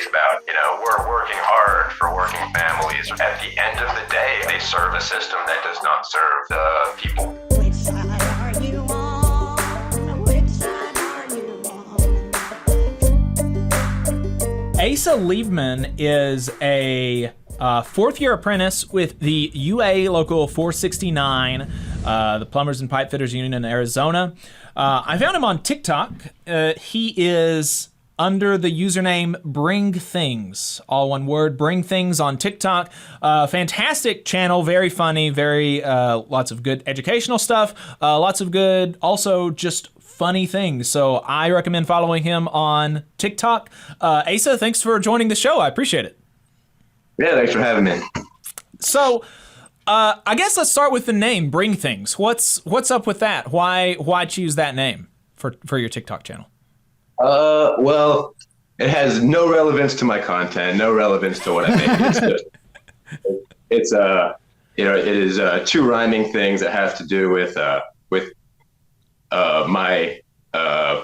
about, we're working hard for working families. At the end of the day, they serve a system that does not serve the people. Which side are you on? Which side are you on? Asa Liebman is a fourth-year apprentice with the UA Local 469, the Plumbers and Pipe Fitters Union in Arizona. I found him on TikTok. He is under the username Bring Things, all one word, Bring Things on TikTok. Fantastic channel, very funny, very lots of good educational stuff, lots of good, also just funny things. So I recommend following him on TikTok. Asa, thanks for joining the show. I appreciate it. Yeah, thanks for having me. So I guess let's start with the name, Bring Things. What's up with that? Why choose that name for your TikTok channel? Well, it has no relevance to my content, no relevance to what I make. It is two rhyming things that have to do with my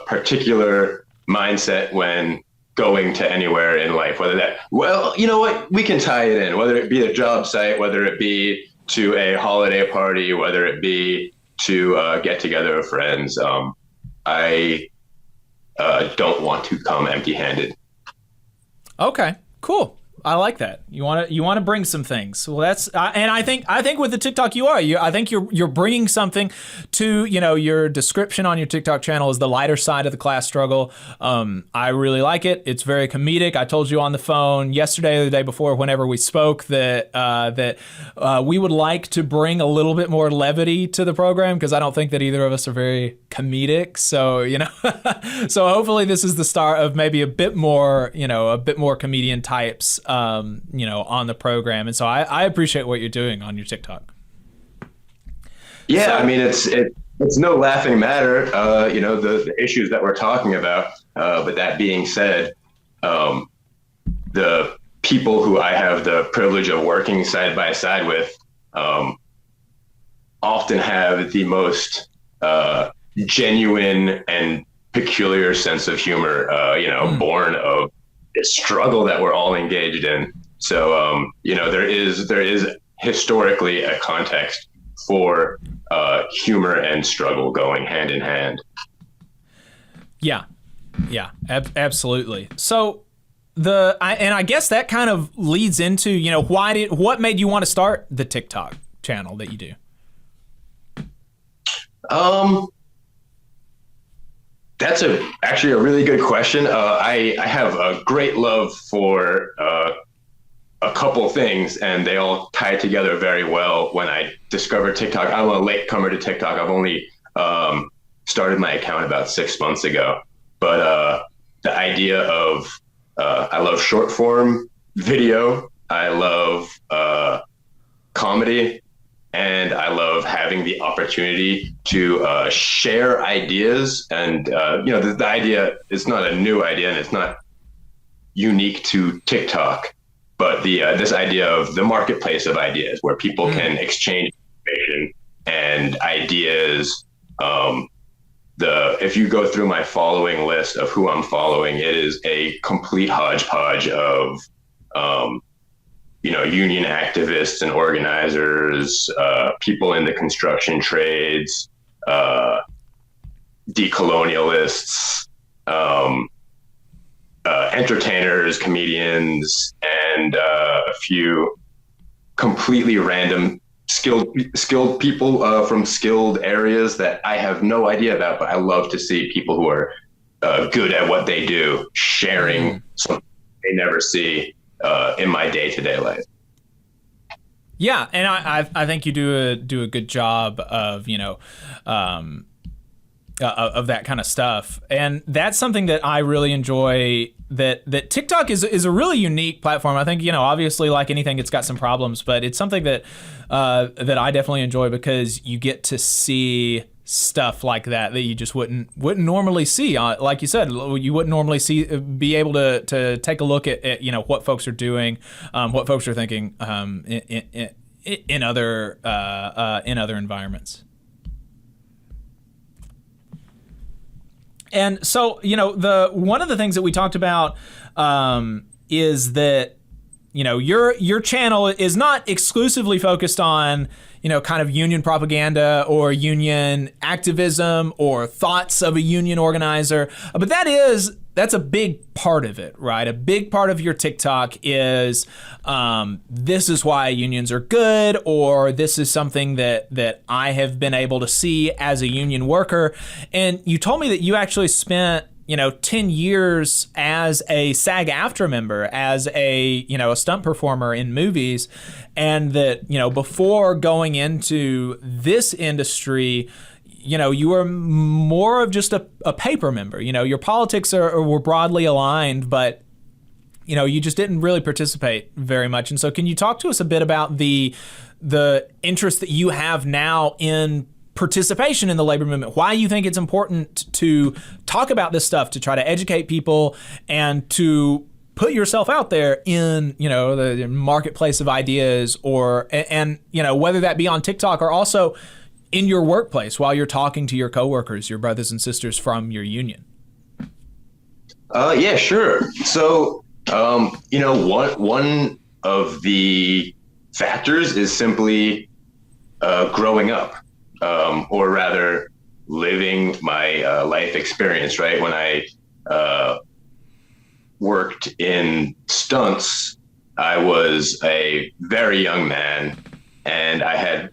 particular mindset when going to anywhere in life, you know what, we can tie it in, whether it be a job site, whether it be to a holiday party, whether it be to get together with friends. I don't want to come empty-handed. Okay, cool. I like that. You want to bring some things. Well, that's and I think with the TikTok I think you're bringing something to, your description on your TikTok channel is the lighter side of the class struggle. I really like it. It's very comedic. I told you on the phone yesterday or the day before, whenever we spoke, that we would like to bring a little bit more levity to the program because I don't think that either of us are very comedic. So so hopefully this is the start of maybe a bit more comedian types. On the program. And so I appreciate what you're doing on your TikTok. Yeah, so, I mean, it's no laughing matter, the issues that we're talking about. But that being said, the people who I have the privilege of working side by side with often have the most genuine and peculiar sense of humor, born of this struggle that we're all engaged in. So, there is historically a context for humor and struggle going hand in hand. Yeah, absolutely. So I guess that kind of leads into, what made you want to start the TikTok channel that you do? That's actually a really good question. I have a great love for a couple things, and they all tie together very well. When I discovered TikTok, I'm a latecomer to TikTok. I've only started my account about 6 months ago. But the idea of I love short form video. I love comedy. And I love having the opportunity to share ideas. And, the idea is not a new idea and it's not unique to TikTok, but this idea of the marketplace of ideas where people can exchange information and ideas. If you go through my following list of who I'm following, it is a complete hodgepodge of union activists and organizers, people in the construction trades, decolonialists, entertainers, comedians, and a few completely random skilled people from skilled areas that I have no idea about, but I love to see people who are good at what they do sharing something they never see in my day-to-day life. Yeah, and I think you do a good job of of that kind of stuff, and that's something that I really enjoy. That TikTok is a really unique platform. I think obviously like anything, it's got some problems, but it's something that I definitely enjoy because you get to see stuff like that you just wouldn't normally see. Like you said, you wouldn't normally be able to take a look at what folks are doing, what folks are thinking in other environments. And so, one of the things that we talked about is that, your channel is not exclusively focused on, kind of union propaganda or union activism or thoughts of a union organizer. But that's a big part of it, right? A big part of your TikTok is this is why unions are good, or this is something that I have been able to see as a union worker. And you told me that you actually spent 10 years as a SAG-AFTRA member, as a stunt performer in movies, and that, before going into this industry, you were more of just a paper member. Your politics were broadly aligned, but you just didn't really participate very much. And so can you talk to us a bit about the interest that you have now in participation in the labor movement, why you think it's important to talk about this stuff, to try to educate people and to put yourself out there in, the marketplace of ideas, and whether that be on TikTok or also in your workplace while you're talking to your coworkers, your brothers and sisters from your union. Yeah, sure. So, one of the factors is simply growing up. Or rather living my life experience, right? When I worked in stunts, I was a very young man, and I had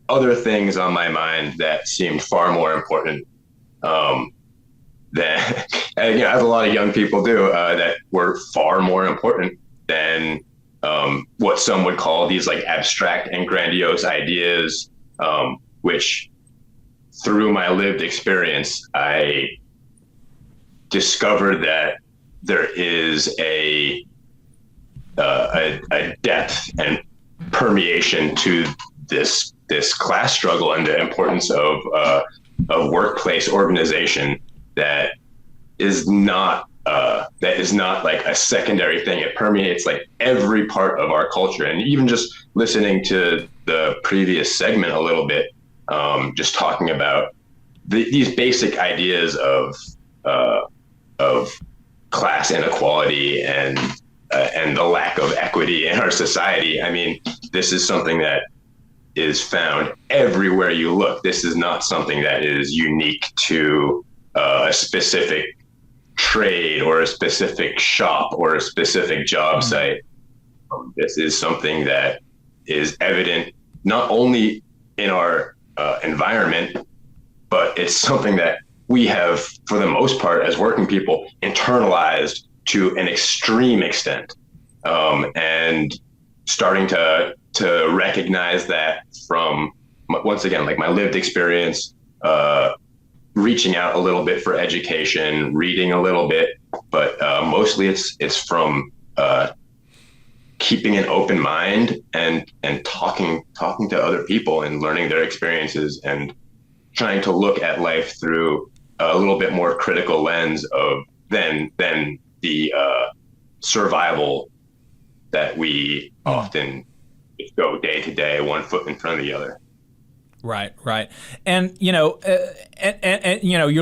other things on my mind that seemed far more important than, as a lot of young people do, that were far more important than what some would call these like abstract and grandiose ideas, which through my lived experience, I discovered that there is a depth and permeation to this class struggle and the importance of workplace organization that is not like a secondary thing. It permeates like every part of our culture. And even just listening to the previous segment a little bit, just talking about these basic ideas of class inequality and the lack of equity in our society. I mean, this is something that is found everywhere you look. This is not something that is unique to a specific trade or a specific shop or a specific job site. This is something that is evident not only in our environment, but it's something that we have, for the most part, as working people, internalized to an extreme extent, and starting to recognize that from, once again, like my lived experience, reaching out a little bit for education, reading a little bit, but mostly it's from keeping an open mind and talking to other people and learning their experiences and trying to look at life through a little bit more critical lens of than the survival that we often go day to day, one foot in front of the other. Right. And, your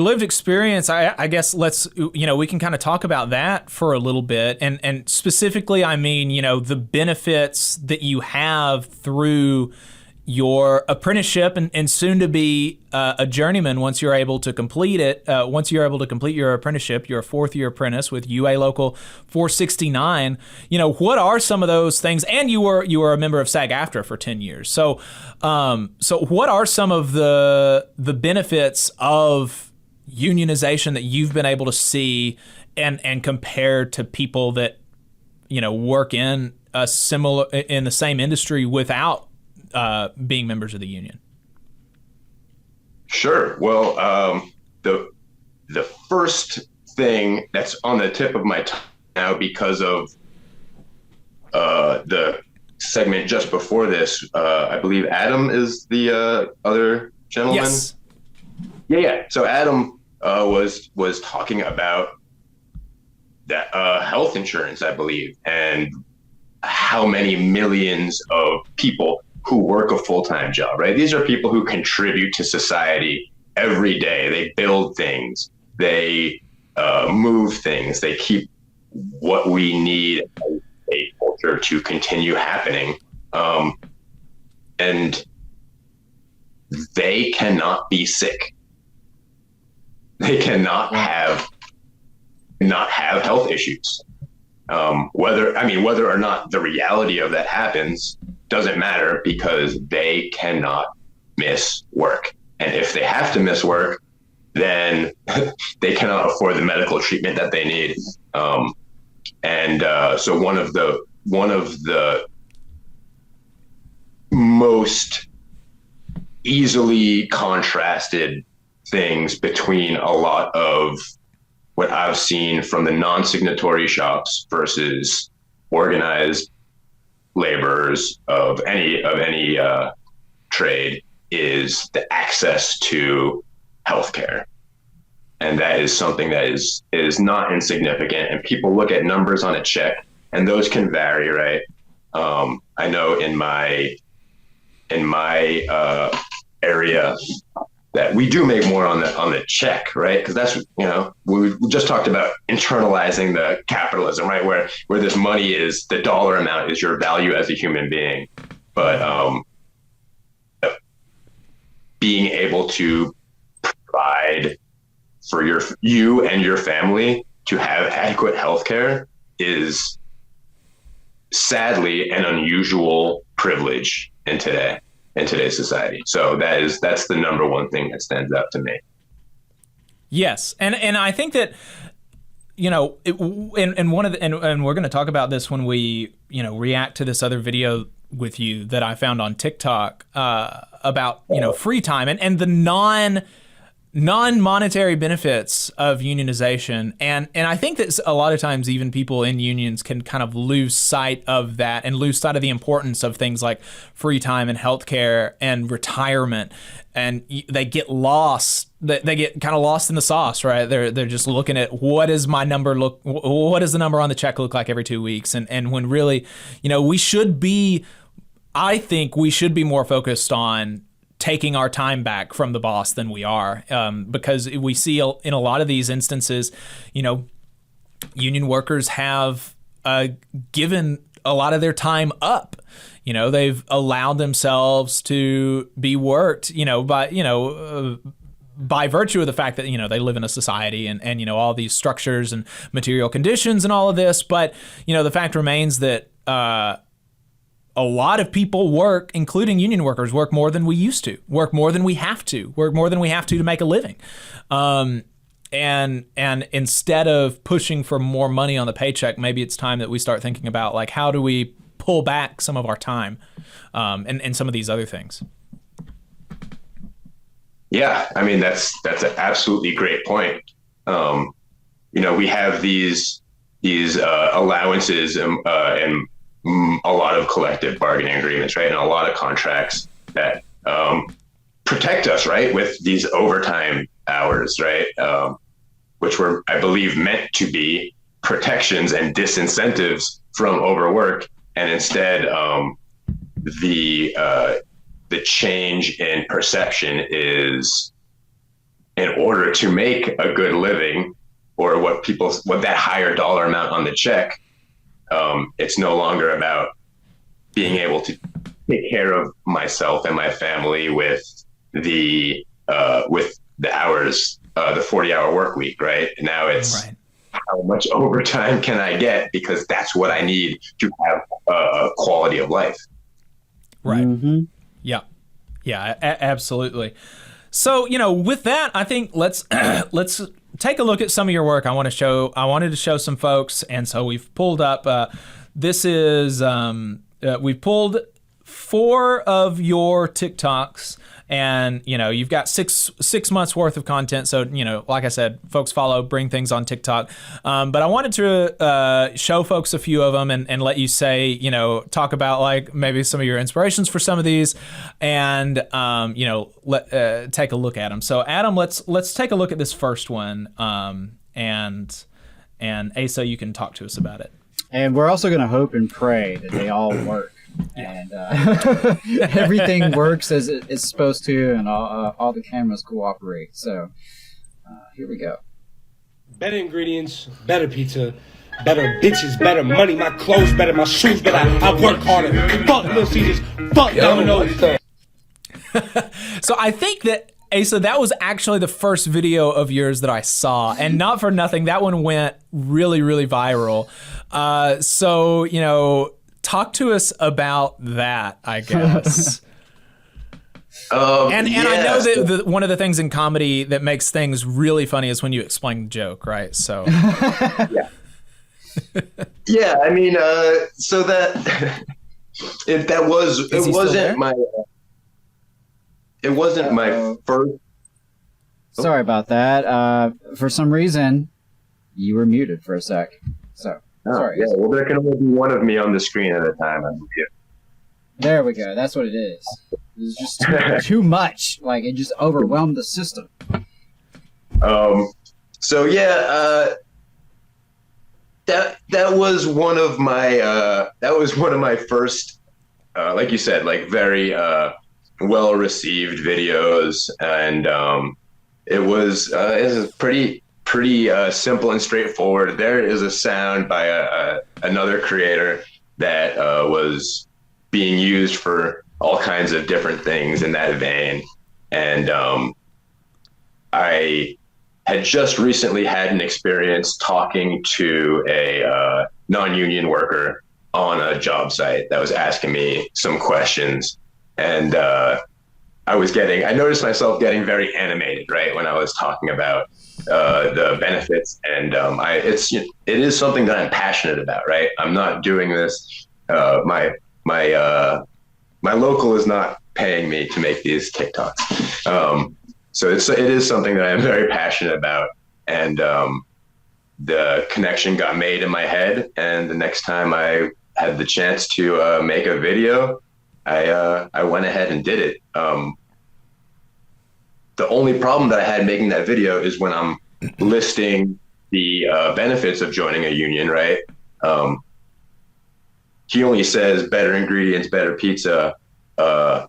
lived experience, I guess we can kind of talk about that for a little bit. And specifically, I mean, the benefits that you have through your apprenticeship and soon to be a journeyman once you're able to complete it. Once you're able to complete your apprenticeship, you're a fourth year apprentice with UA Local 469. What are some of those things? And you were a member of SAG-AFTRA for 10 years. So what are some of the benefits of unionization that you've been able to see and compare to people that work in the same industry without being members of the union? Sure. Well, the first thing that's on the tip of my tongue now, because of the segment just before this, I believe Adam is the other gentleman. Yes. Yeah. So Adam was talking about that health insurance, I believe, and how many millions of people who work a full-time job, right? These are people who contribute to society every day. They build things, they move things, they keep what we need as a culture to continue happening. And they cannot be sick. They cannot have health issues. Whether or not the reality of that happens doesn't matter, because they cannot miss work. And if they have to miss work, then they cannot afford the medical treatment that they need. So one of the most easily contrasted things between a lot of what I've seen from the non-signatory shops versus organized laborers of any trade is the access to healthcare. And that is something that is not insignificant. And people look at numbers on a check, and those can vary, right? I know in my area that we do make more on the check, right? Because that's, we just talked about internalizing the capitalism, right? Where this money is, the dollar amount is your value as a human being. But being able to provide for you and your family to have adequate healthcare is sadly an unusual privilege in today's society. So that's the number one thing that stands out to me. Yes, and I think that, and we're going to talk about this when we react to this other video with you that I found on TikTok about free time and the non-monetary benefits of unionization, and I think that a lot of times even people in unions can kind of lose sight of that and lose sight of the importance of things like free time and healthcare and retirement, and they get lost. They get kind of lost in the sauce, right? They're just looking at what does the number on the check look like every 2 weeks, and when really, I think we should be more focused on taking our time back from the boss than we are, because we see in a lot of these instances, union workers have given a lot of their time up. They've allowed themselves to be worked, by virtue of the fact that, they live in a society and all these structures and material conditions and all of this. But, the fact remains that a lot of people work, including union workers, work more than we used to, work more than we have to make a living. And instead of pushing for more money on the paycheck, maybe it's time that we start thinking about, like, how do we pull back some of our time and some of these other things. Yeah, I mean, that's an absolutely great point. We have these allowances and a lot of collective bargaining agreements, right? And a lot of contracts that protect us, right? With these overtime hours, right? Which were, I believe, meant to be protections and disincentives from overwork. And instead, the change in perception is, in order to make a good living, or what that higher dollar amount on the check, it's no longer about being able to take care of myself and my family with the hours, the 40-hour work week, right? Now it's right. How much overtime can I get, because that's what I need to have a quality of life. Right. Mm-hmm. Yeah. Yeah, absolutely. So, with that, I think let's take a look at some of your work. I wanted to show some folks, and so we've pulled up. We've pulled 4 of your TikToks, and you've got six months worth of content. So like I said, folks follow Bring Things on TikTok. But I wanted to show folks a few of them and let you say, talk about like maybe some of your inspirations for some of these, and take a look at them. So Adam, let's take a look at this first one, and Asa, you can talk to us about it. And we're also going to hope and pray that they all work. And everything works as it's supposed to, and all the cameras cooperate. So here we go. Better ingredients, better pizza. Better bitches, better money, my clothes better, my shoes better. I work harder. Fuck Little Caesars. Fuck Domino's. So I think that, Asa, that was actually the first video of yours that I saw, and not for nothing, that one went really, really viral. So, you know, talk to us about that, I guess. And I know that one of the things in comedy that makes things really funny is when you explain the joke, right? So yeah. Yeah, I mean, so that it wasn't my first. Sorry about that. For some reason, you were muted for a sec. So sorry. Yeah, well, there can only be one of me on the screen at a time. I'm mute. There we go. That's what it is. It's just too much. Like, it just overwhelmed the system. So yeah, that was one of my first, like you said, like very well received videos, and it was pretty simple and straightforward. There is a sound by another creator that was being used for all kinds of different things in that vein. And I had just recently had an experience talking to a non-union worker on a job site that was asking me some questions. And I noticed myself getting very animated, right, when I was talking about the benefits. And it is something that I'm passionate about, right? I'm not doing this. My local is not paying me to make these TikToks. So it is something that I'm very passionate about. And the connection got made in my head. And the next time I had the chance to make a video, I went ahead and did it. The only problem that I had making that video is when I'm listing the benefits of joining a union, right? He only says better ingredients, better pizza, better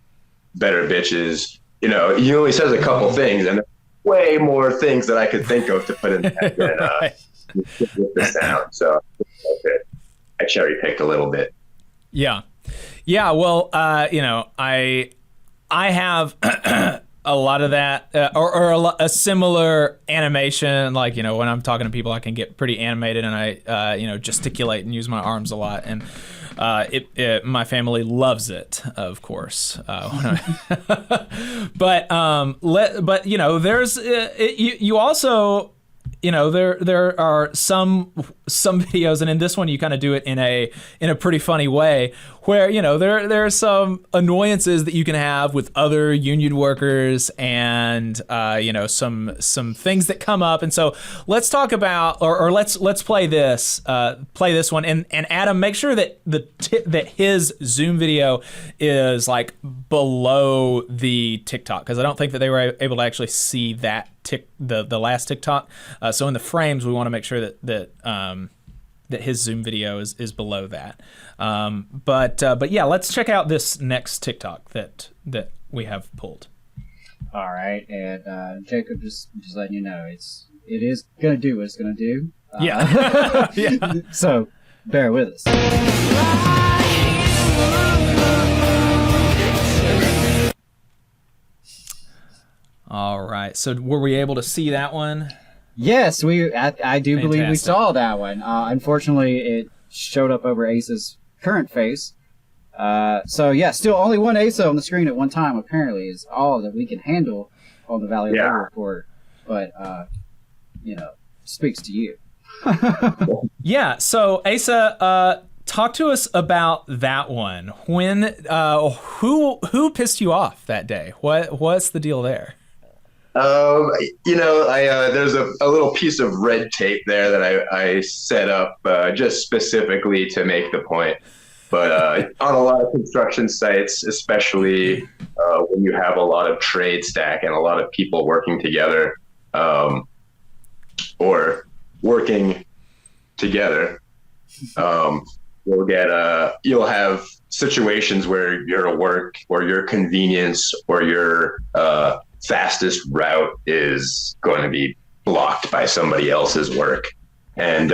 bitches. You know, he only says a couple things, and way more things that I could think of to put in there than with the sound. So I cherry picked a little bit. Yeah. Well, you know, I have a lot of that, or a similar animation. Like, you know, when I'm talking to people, I can get pretty animated, and I, you know, gesticulate and use my arms a lot. And my family loves it, of course. But you know, there's you also, you know, there are some videos, and in this one you kind of do it in a pretty funny way, where, you know, there are some annoyances that you can have with other union workers, and you know, some things that come up. And so let's talk about, or let's play this one, and Adam, make sure that that his Zoom video is like below the TikTok, because I don't think that they were able to actually see that the last TikTok. So in the frames, we want to make sure that his Zoom video is below that. But yeah, let's check out this next TikTok that we have pulled. All right, and Jacob, just letting you know, it is gonna do what it's gonna do. Yeah. Yeah. So bear with us. All right. So were we able to see that one? Yes, I do believe we Fantastic. saw that one. Unfortunately, it showed up over Asa's current face. So yeah, still only one Asa on the screen at one time apparently is all that we can handle on the Valley of the Report. But you know, speaks to you. Yeah. So Asa, talk to us about that one. When who pissed you off that day? What's the deal there? You know, there's a little piece of red tape there that I set up just specifically to make the point. But on a lot of construction sites, especially when you have a lot of trade stack and a lot of people working together, or working together, you'll have situations where your work or your convenience or your fastest route is going to be blocked by somebody else's work. And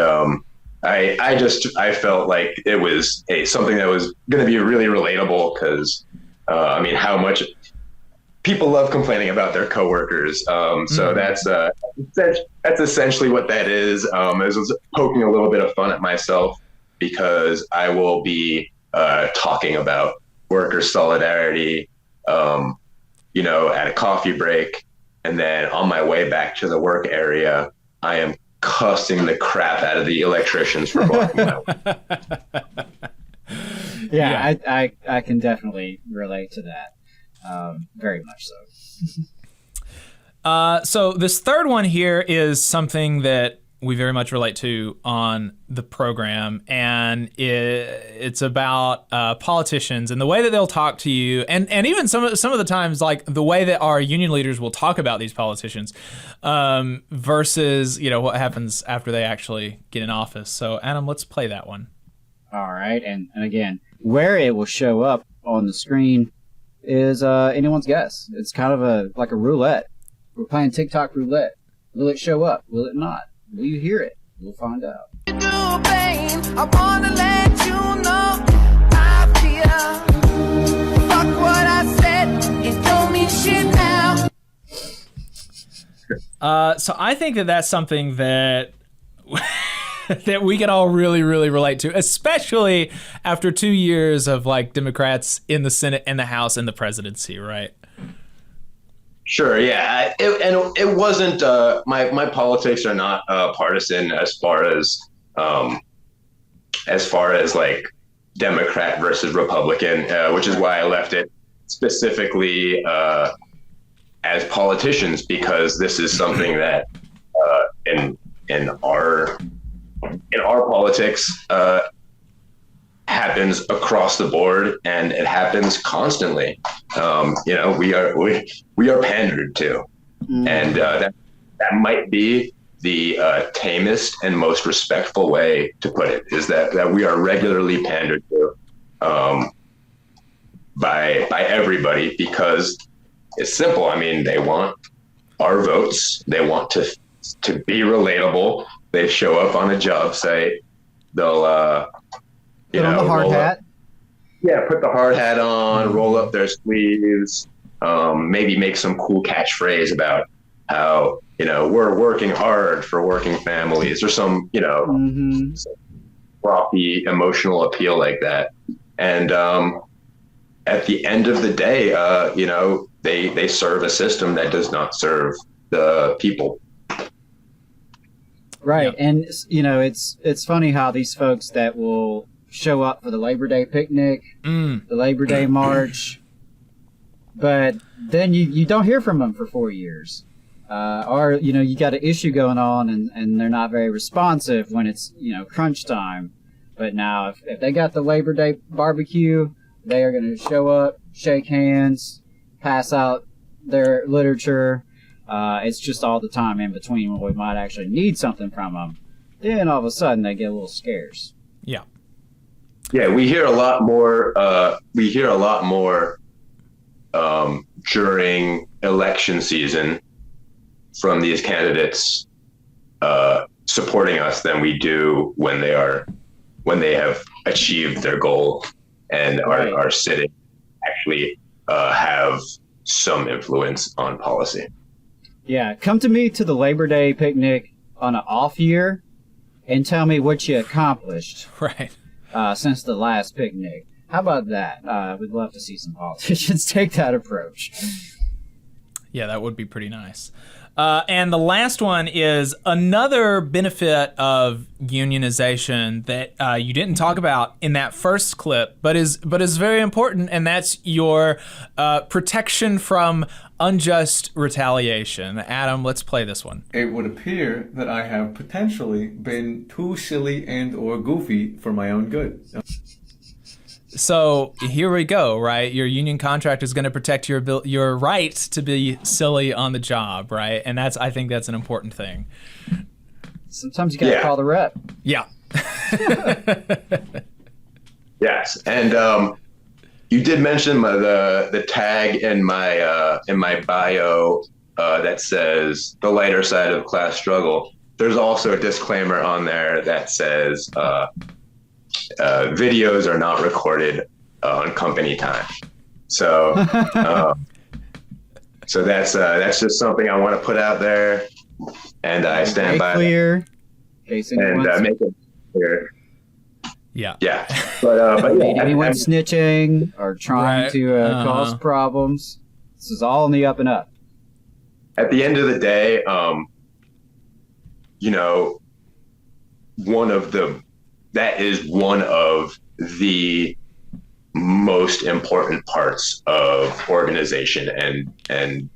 I felt like it was something that was going to be really relatable because, I mean, how much people love complaining about their coworkers. So that's essentially what that is. I was poking a little bit of fun at myself because I will be talking about worker solidarity, at a coffee break. And then on my way back to the work area, I am cussing the crap out of the electricians for blocking my way. I can definitely relate to that. Very much so. So this third one here is something that we very much relate to on the program, and it's about politicians and the way that they'll talk to you, and even some of the times, like the way that our union leaders will talk about these politicians versus what happens after they actually get in office. So Adam, let's play that one. All right, and again, where it will show up on the screen is anyone's guess. It's kind of like a roulette. We're playing TikTok roulette. Will it show up? Will it not? Will you hear it? We'll find out. I wanna let you know I feel. Fuck what I said, it don't mean shit now. So I think that that's something that that we can all really, really relate to, especially after 2 years of like Democrats in the Senate and the House and the presidency, right? Sure, yeah. It wasn't, my politics are not partisan as far as like Democrat versus Republican, which is why I left it specifically as politicians, because this is something that in our politics happens across the board, and it happens constantly. We are pandered to, and that might be the tamest and most respectful way to put it, is that we are regularly pandered to by everybody, because it's simple. I mean, they want our votes. They want to be relatable. They show up on a job site. They'll Put on the hard hat. Put the hard hat on, roll up their sleeves, maybe make some cool catchphrase about how, we're working hard for working families, or some, some frothy emotional appeal like that. And at the end of the day, they serve a system that does not serve the people. Right. Yeah. And, it's funny how these folks that will show up for the Labor Day picnic, the Labor Day march, but then you don't hear from them for 4 years. Or, you got an issue going on and they're not very responsive when it's, crunch time. But now if they got the Labor Day barbecue, they are going to show up, shake hands, pass out their literature. It's just all the time in between when we might actually need something from them. Then all of a sudden they get a little scarce. Yeah. Yeah, we hear a lot more. During election season from these candidates supporting us than we do when they have achieved their goal and are sitting, actually have some influence on policy. Yeah, come to me to the Labor Day picnic on an off year and tell me what you accomplished. Right. Since the last picnic. How about that? We'd love to see some politicians take that approach. Yeah, that would be pretty nice. And the last one is another benefit of unionization that you didn't talk about in that first clip, but is very important, and that's your protection from unjust retaliation. Adam, let's play this one. It would appear that I have potentially been too silly and or goofy for my own good. So here we go, right? Your union contract is going to protect your right to be silly on the job, right? And I think that's an important thing. Sometimes you got to call the rep. Yeah. Yes, and you did mention the tag in my bio that says the lighter side of class struggle. there's also a disclaimer on there that says videos are not recorded on company time. So so that's just something I want to put out there, and I stand by clear. And make it clear. Yeah. Yeah. But yeah, anyone snitching or trying to cause problems, this is all in the up and up. At the end of the day, you know, that is one of the most important parts of organization and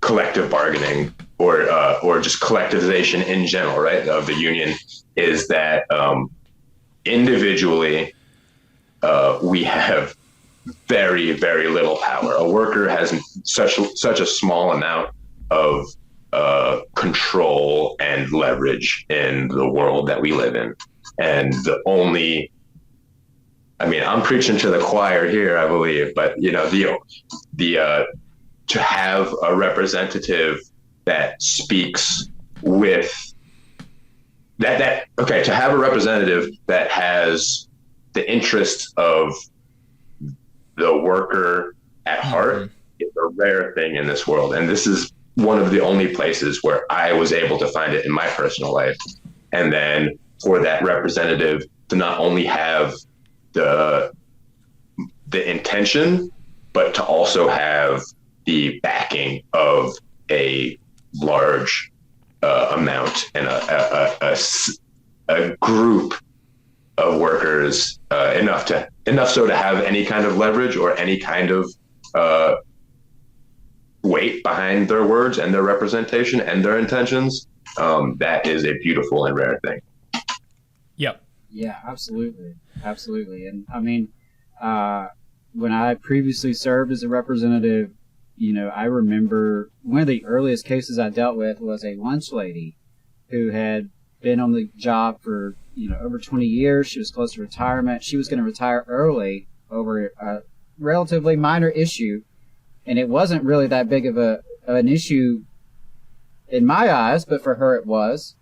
collective bargaining, or just collectivization in general, right, of the union, is that individually we have very, very little power. A worker has such a small amount of control and leverage in the world that we live in. And I'm preaching to the choir here, I believe, but you know, to have a representative that speaks with to have a representative that has the interests of the worker at heart is a rare thing in this world. And this is one of the only places where I was able to find it in my personal life. And then for that representative to not only have the intention, but to also have the backing of a large amount and a group of workers, enough so to have any kind of leverage or any kind of weight behind their words and their representation and their intentions. That is a beautiful and rare thing. Yep. Yeah, absolutely. And I mean, when I previously served as a representative, you know, I remember one of the earliest cases I dealt with was a lunch lady who had been on the job for, you know, over 20 years. She was close to retirement. She was going to retire early over a relatively minor issue. And it wasn't really that big of an issue in my eyes, but for her it was.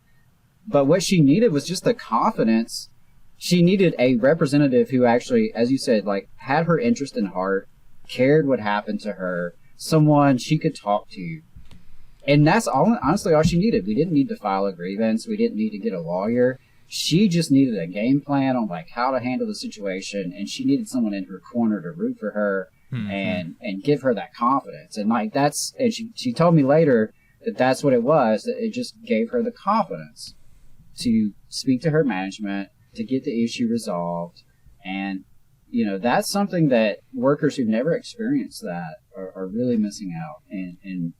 But what she needed was just the confidence. She needed a representative who actually, as you said, like, had her interest in heart, cared what happened to her, someone she could talk to. And that's honestly all she needed. We didn't need to file a grievance. We didn't need to get a lawyer. She just needed a game plan on like how to handle the situation, and she needed someone in her corner to root for her and give her that confidence. And like and she told me later that that's what it was, that it just gave her the confidence to speak to her management, to get the issue resolved. And you know, that's something that workers who've never experienced that are really missing out. And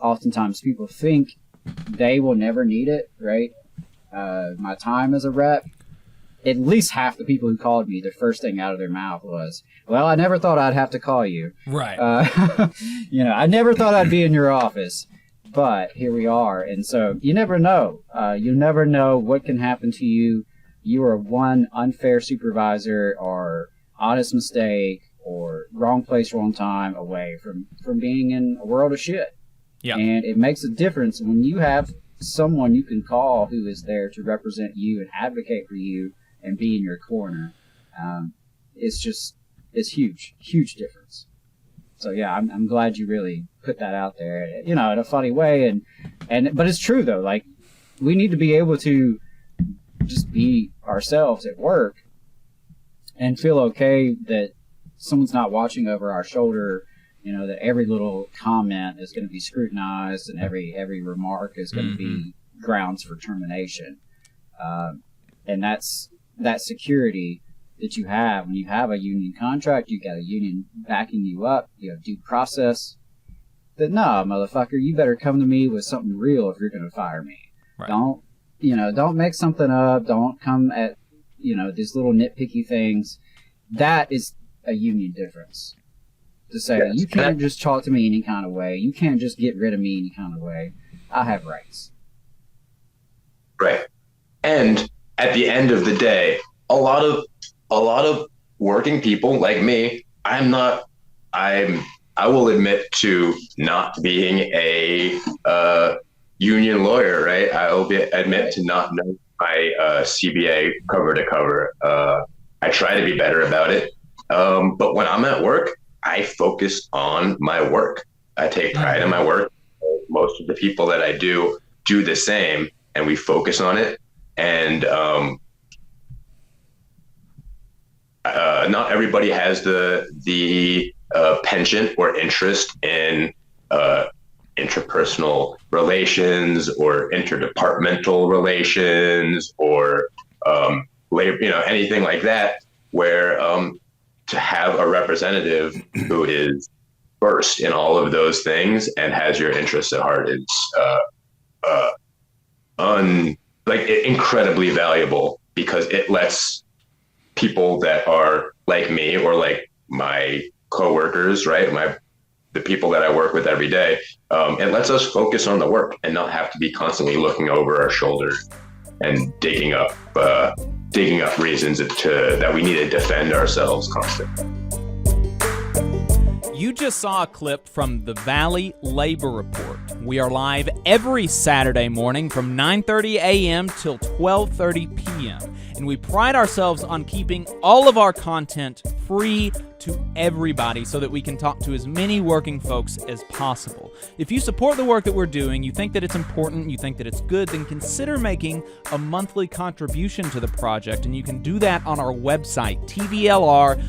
oftentimes people think they will never need it, right? My time as a rep, at least half the people who called me, the first thing out of their mouth was, well, I never thought I'd have to call you. Right. You know, I never thought I'd be in your office, but here we are. And so you never know. You never know what can happen to you. You are one unfair supervisor or honest mistake or wrong place, wrong time away from being in a world of shit. Yeah. And it makes a difference when you have someone you can call who is there to represent you and advocate for you and be in your corner. It's huge difference. So yeah, I'm glad you really put that out there, you know, in a funny way. But it's true though. Like, we need to be able to just be ourselves at work and feel okay that someone's not watching over our shoulder, you know, that every little comment is going to be scrutinized and every remark is going to be grounds for termination. And that's that security that you have when you have a union contract. You got a union backing you up, you have due process. That, nah, motherfucker, you better come to me with something real if you're going to fire me. Right. Don't make something up. Don't come at, you know, these little nitpicky things. That is a union difference. To say, yes, you can't just talk to me any kind of way. You can't just get rid of me any kind of way. I have rights. Right. And at the end of the day, a lot of working people like me, I will admit to not being a union lawyer, right? I'll admit to not knowing my CBA cover to cover. I try to be better about it. But when I'm at work, I focus on my work. I take pride in my work. Most of the people that I do the same, and we focus on it. And not everybody has the penchant or interest in interpersonal relations or interdepartmental relations or labor, anything like that, where to have a representative who is versed in all of those things and has your interests at heart is incredibly valuable, because it lets people that are like me or like my coworkers, right? The people that I work with every day, it lets us focus on the work and not have to be constantly looking over our shoulders and digging up reasons that we need to defend ourselves constantly. You just saw a clip from the Valley Labor Report. We are live every Saturday morning from 9:30 a.m. till 12:30 p.m. And we pride ourselves on keeping all of our content free to everybody so that we can talk to as many working folks as possible. If you support the work that we're doing, you think that it's important, you think that it's good, then consider making a monthly contribution to the project, and you can do that on our website, tvlr.fm.